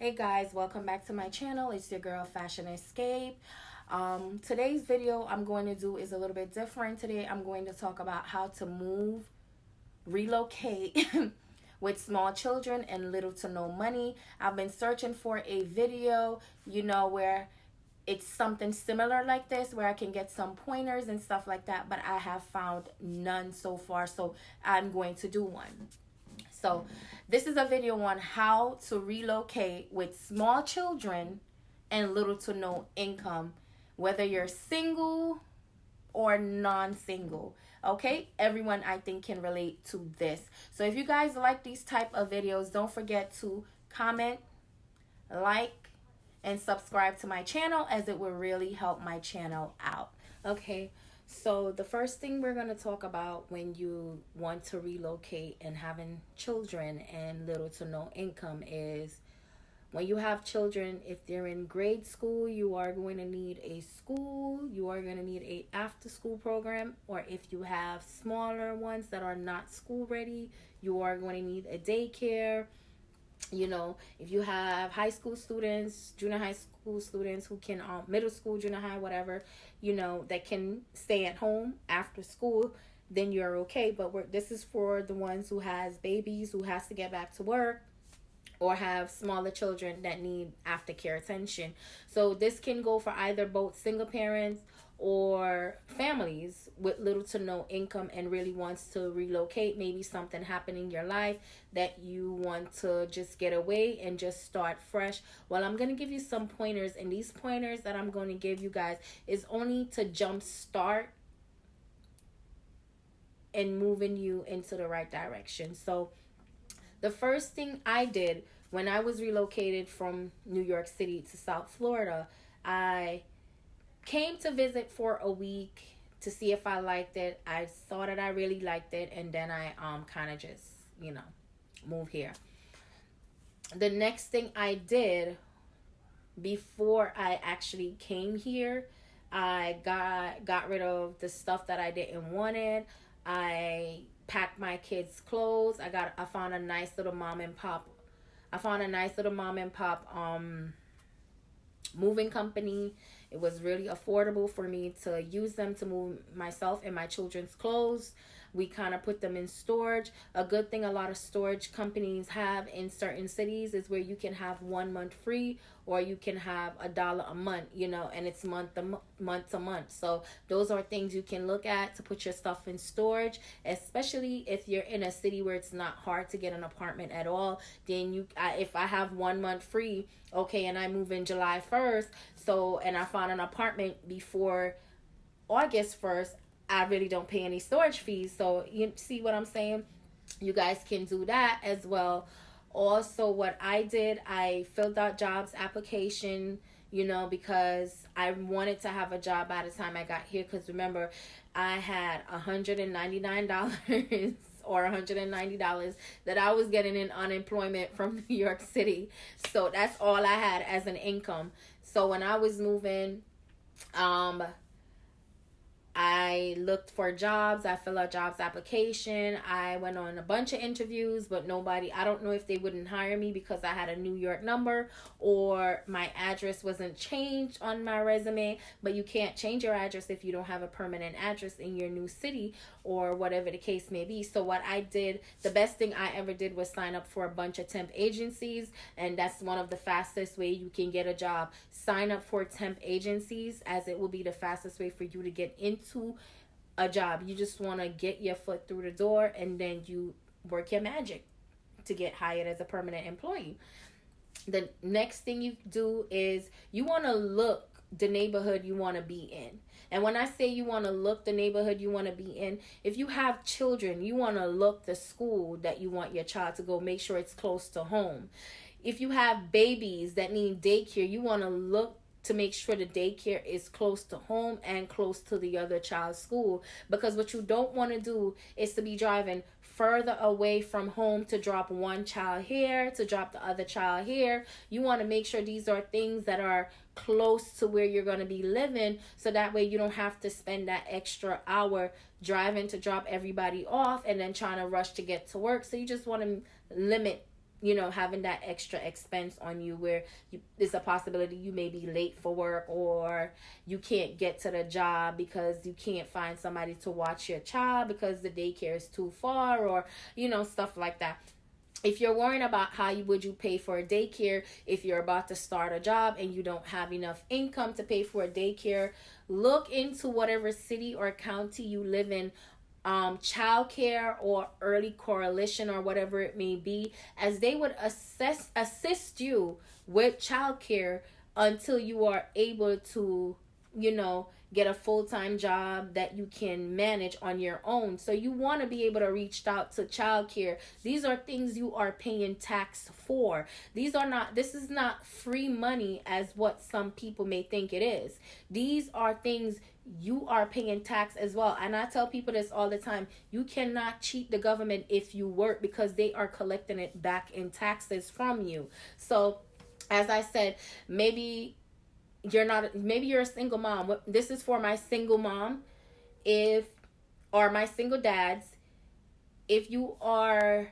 Hey guys, welcome back to my channel. It's your girl Fashion Escape. Today's video I'm going to do is a little bit different. Today I'm going to talk about how to move, relocate with small children and little to no money. I've been searching for a video, where it's something similar like this where I can get some pointers and stuff like that, but I have found none so far, so I'm going to do one. So this is a video on how to relocate with small children and little to no income, whether you're single or non-single. Okay, everyone I think can relate to this. So if you guys like these type of videos, don't forget to comment, like, and subscribe to my channel, as it will really help my channel out. Okay, so the first thing we're going to talk about when you want to relocate and having children and little to no income is when you have children. If they're in grade school, you are going to need a school, you are going to need a after school program, or if you have smaller ones that are not school ready, you are going to need a daycare. If you have high school students, junior high school students who can, middle school, junior high, whatever, that can stay at home after school, then you're okay. But this is for the ones who has babies, who has to get back to work, or have smaller children that need aftercare attention. So this can go for either both single parents or families with little to no income and really wants to relocate. Maybe something happened in your life that you want to just get away and just start fresh. Well, I'm going to give you some pointers, and these pointers that I'm going to give you guys is only to jump start and moving you into the right direction. So the first thing I did when I was relocated from New York City to South Florida, I came to visit for a week to see if I liked it. I saw that I really liked it, and then I kind of just, move here. The next thing I did before I actually came here, I got rid of the stuff that I didn't want it. I packed my kids' clothes. I found a nice little mom and pop. Moving company. It was really affordable for me to use them to move myself and my children's clothes. We kind of put them in storage. A good thing a lot of storage companies have in certain cities is where you can have 1 month free, or you can have $1 a month, and it's month to month. So those are things you can look at to put your stuff in storage, especially if you're in a city where it's not hard to get an apartment at all. Then if I have 1 month free, okay, and I move in July 1st, and I found an apartment before August 1st, I really don't pay any storage fees. So you see what I'm saying? You guys can do that as well. Also, what I did, I filled out jobs application, because I wanted to have a job by the time I got here. Because remember, I had $199 or $190 that I was getting in unemployment from New York City. So that's all I had as an income. So when I was moving, I looked for jobs. I filled out jobs application. I went on a bunch of interviews, but I don't know if they wouldn't hire me because I had a New York number or my address wasn't changed on my resume. But you can't change your address if you don't have a permanent address in your new city or whatever the case may be. So what I did, the best thing I ever did was sign up for a bunch of temp agencies. And that's one of the fastest way you can get a job. Sign up for temp agencies, as it will be the fastest way for you to get into a job. You just want to get your foot through the door, and then you work your magic to get hired as a permanent employee. The next thing you do is you want to look the neighborhood you want to be in. And when I say you want to look the neighborhood you want to be in, if you have children, you want to look the school that you want your child to go. Make sure it's close to home. If you have babies that need daycare, you want to look to make sure the daycare is close to home and close to the other child's school. Because what you don't want to do is to be driving further away from home to drop one child here, to drop the other child here. You want to make sure these are things that are close to where you're going to be living, so that way you don't have to spend that extra hour driving to drop everybody off and then trying to rush to get to work. So you just want to limit having that extra expense on you where there's a possibility you may be late for work, or you can't get to the job because you can't find somebody to watch your child because the daycare is too far, or stuff like that. If you're worrying about how would you pay for a daycare if you're about to start a job and you don't have enough income to pay for a daycare, look into whatever city or county you live in, childcare or early coalition or whatever it may be, as they would assist you with childcare until you are able to, get a full-time job that you can manage on your own. So you want to be able to reach out to childcare. These are things you are paying tax for. This is not free money as what some people may think it is. These are things you are paying tax as well. And I tell people this all the time. You cannot cheat the government if you work, because they are collecting it back in taxes from you. So as I said, maybe you're a single mom. This is for my single mom, or my single dads. If you are,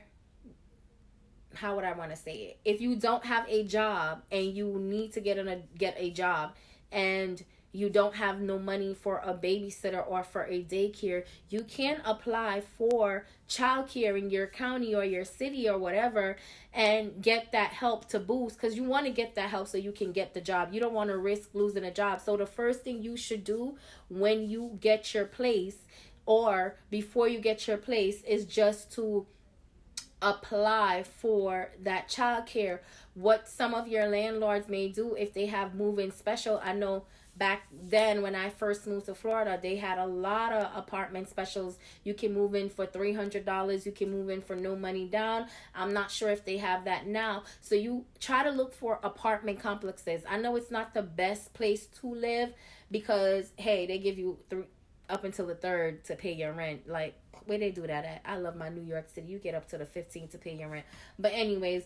how would I want to say it? If you don't have a job and you need to get a job, and you don't have no money for a babysitter or for a daycare, you can apply for childcare in your county or your city or whatever and get that help to boost, because you want to get that help so you can get the job. You don't want to risk losing a job. So the first thing you should do when you get your place, or before you get your place, is just to apply for that childcare. What some of your landlords may do, if they have move-in special, I know back then when I first moved to Florida, they had a lot of apartment specials. You can move in for $300. You can move in for no money down. I'm not sure if they have that now. So you try to look for apartment complexes. I know it's not the best place to live because, hey, they give you up until the 3rd to pay your rent. Like, where they do that at? I love my New York City. You get up to the 15th to pay your rent. But anyways,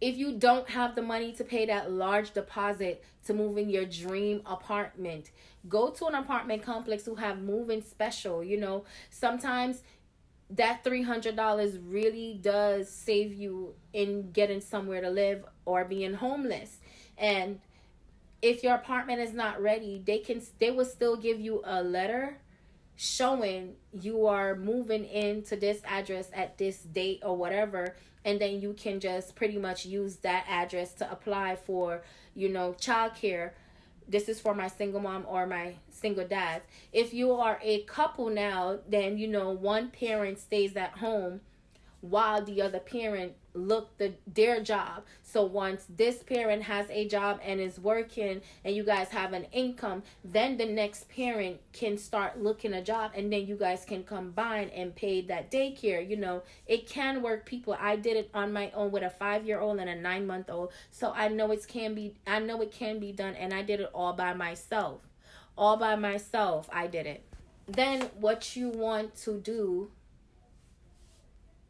if you don't have the money to pay that large deposit to move in your dream apartment, go to an apartment complex who have move-in special. Sometimes that $300 really does save you in getting somewhere to live or being homeless. And if your apartment is not ready, they will still give you a letter showing you are moving into this address at this date or whatever, and then you can just pretty much use that address to apply for, childcare. This is for my single mom or my single dad. If you are a couple now, then one parent stays at home while the other parent their job. So once this parent has a job and is working and you guys have an income, then the next parent can start looking a job, and then you guys can combine and pay that daycare. It can work, people. I did it on my own with a 5-year-old and a 9-month-old. So I know it can be done, and I did it all by myself. I did it. Then what you want to do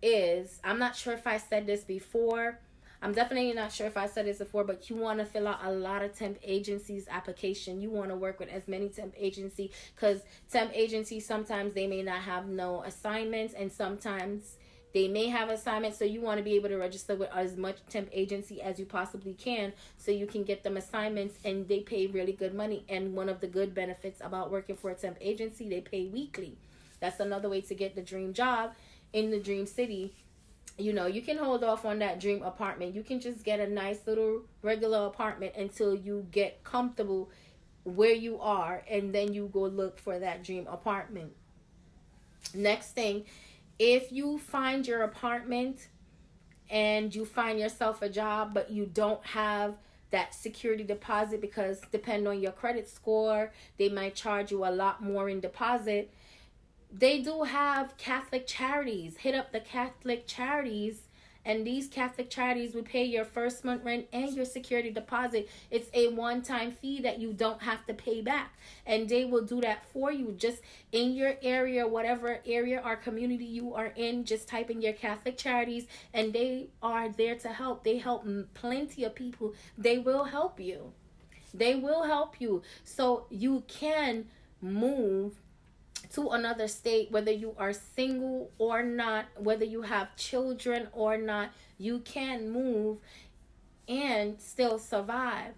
is, I'm not sure if I said this before. I'm definitely not sure if I said this before, but you want to fill out a lot of temp agencies application. You want to work with as many temp agency, because temp agencies, sometimes they may not have no assignments, and sometimes they may have assignments. So you want to be able to register with as much temp agency as you possibly can, so you can get them assignments, and they pay really good money. And one of the good benefits about working for a temp agency, they pay weekly. That's another way to get the dream job in the dream city. You can hold off on that dream apartment. You can just get a nice little regular apartment until you get comfortable where you are, and then you go look for that dream apartment. Next thing, if you find your apartment and you find yourself a job, but you don't have that security deposit, because depending on your credit score, they might charge you a lot more in deposit. They do have Catholic charities. Hit up the Catholic charities, and these Catholic charities will pay your first month rent and your security deposit. It's a one-time fee that you don't have to pay back, and they will do that for you. Just in your area, whatever area or community you are in, just type in your Catholic charities, and they are there to help. They help plenty of people. They will help you. So you can move to another state, whether you are single or not, whether you have children or not, you can move and still survive.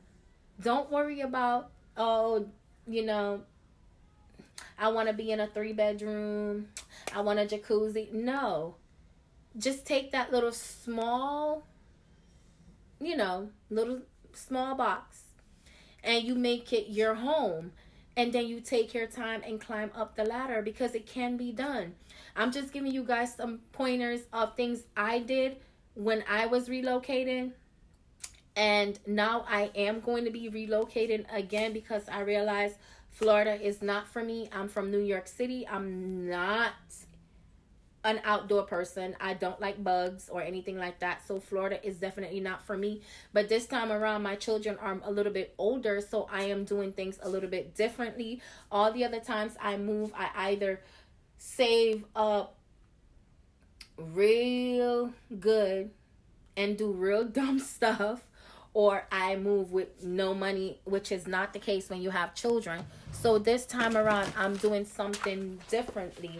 Don't worry about, oh, you know, I want to be in a 3 bedroom, I want a jacuzzi. No, just take that little small, little small box, and you make it your home. And then you take your time and climb up the ladder, because it can be done. I'm just giving you guys some pointers of things I did when I was relocating. And now I am going to be relocating again, because I realized Florida is not for me. I'm from New York City. I'm not an outdoor person. I don't like bugs or anything like that. So Florida is definitely not for me. But this time around, my children are a little bit older, so I am doing things a little bit differently. All the other times I move, I either save up real good and do real dumb stuff, or I move with no money, which is not the case when you have children. So this time around, I'm doing something differently.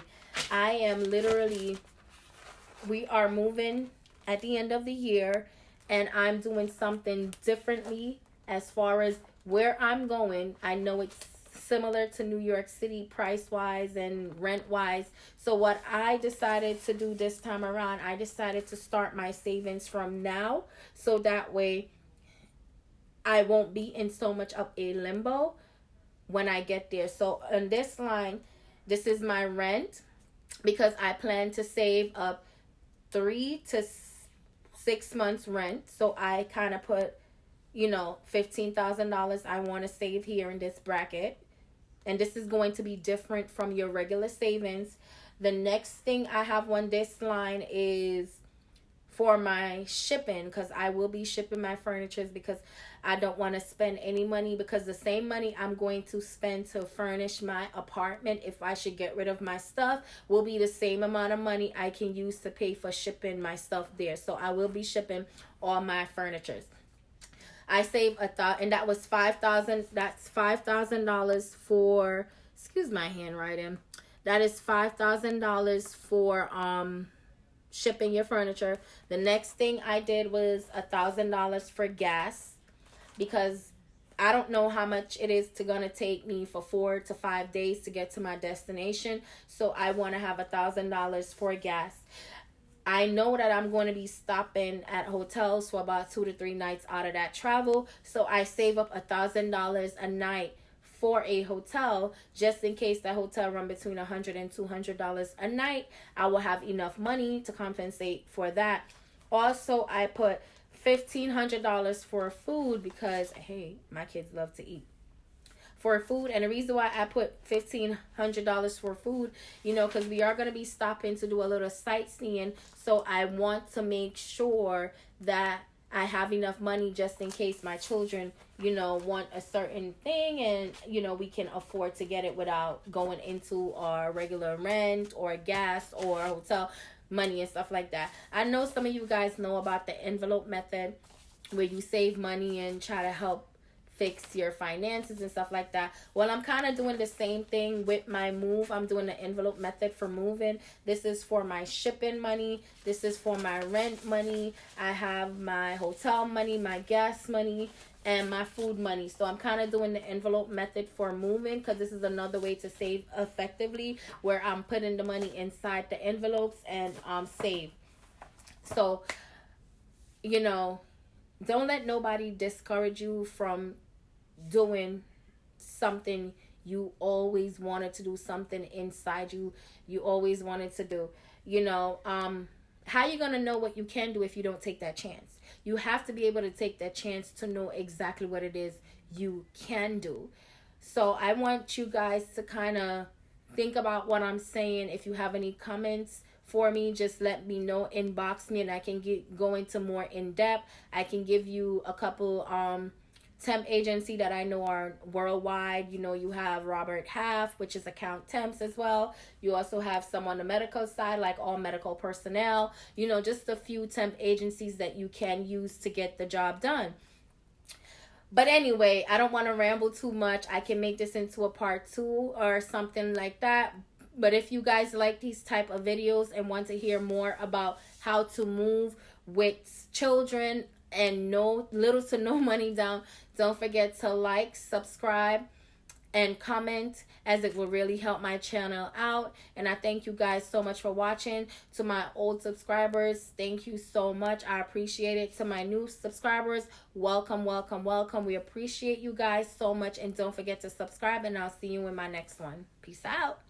I am literally, we are moving at the end of the year, and I'm doing something differently as far as where I'm going. I know it's similar to New York City price-wise and rent-wise. So what I decided to do this time around, I decided to start my savings from now, so that way I won't be in so much of a limbo when I get there. So on this line, this is my rent, because I plan to save up 3 to 6 months rent. So I kind of put, $15,000 I want to save here in this bracket. And this is going to be different from your regular savings. The next thing I have on this line is for my shipping, because I will be shipping my furniture, because I don't want to spend any money, because the same money I'm going to spend to furnish my apartment, if I should get rid of my stuff, will be the same amount of money I can use to pay for shipping my stuff there. So I will be shipping all my furniture. I save and that was $5,000. That's $5,000 for, excuse my handwriting. That is $5,000 for shipping your furniture. The next thing I did was $1,000 for gas, because I don't know how much it is gonna take me for 4 to 5 days to get to my destination. So I want to have $1,000 for gas. I know that I'm going to be stopping at hotels for about 2 to 3 nights out of that travel. So I save up $1,000 a night for a hotel, just in case that hotel run between $100 and $200 a night. I will have enough money to compensate for that. Also, I put $1,500 for food, because hey, my kids love to eat. For food, and the reason why I put $1,500 for food, because we are going to be stopping to do a little sightseeing. So I want to make sure that I have enough money just in case my children, want a certain thing, and, we can afford to get it without going into our regular rent or gas or hotel money and stuff like that. I know some of you guys know about the envelope method, where you save money and try to help fix your finances and stuff like that. Well, I'm kind of doing the same thing with my move. I'm doing the envelope method for moving. This is for my shipping money. This is for my rent money. I have my hotel money, my gas money, and my food money. So I'm kind of doing the envelope method for moving, because this is another way to save effectively, where I'm putting the money inside the envelopes and save. So, don't let nobody discourage you from doing something you always wanted to do, something inside you always wanted to do. How you gonna know what you can do if you don't take that chance? You have to be able to take that chance to know exactly what it is you can do. So I want you guys to kind of think about what I'm saying. If you have any comments for me, just let me know, inbox me, and I can go into more in depth. I can give you a couple temp agency that I know are worldwide. You have Robert Half, which is account temps as well. You also have some on the medical side, like All Medical Personnel. Just a few temp agencies that you can use to get the job done. But anyway, I don't want to ramble too much. I can make this into a part 2 or something like that. But if you guys like these type of videos and want to hear more about how to move with children and no little to no money down, don't forget to like, subscribe, and comment, as it will really help my channel out. And I thank you guys so much for watching. To my old subscribers, thank you so much. I appreciate it. To my new subscribers, welcome, welcome, welcome. We appreciate you guys so much. And don't forget to subscribe, and I'll see you in my next one. Peace out.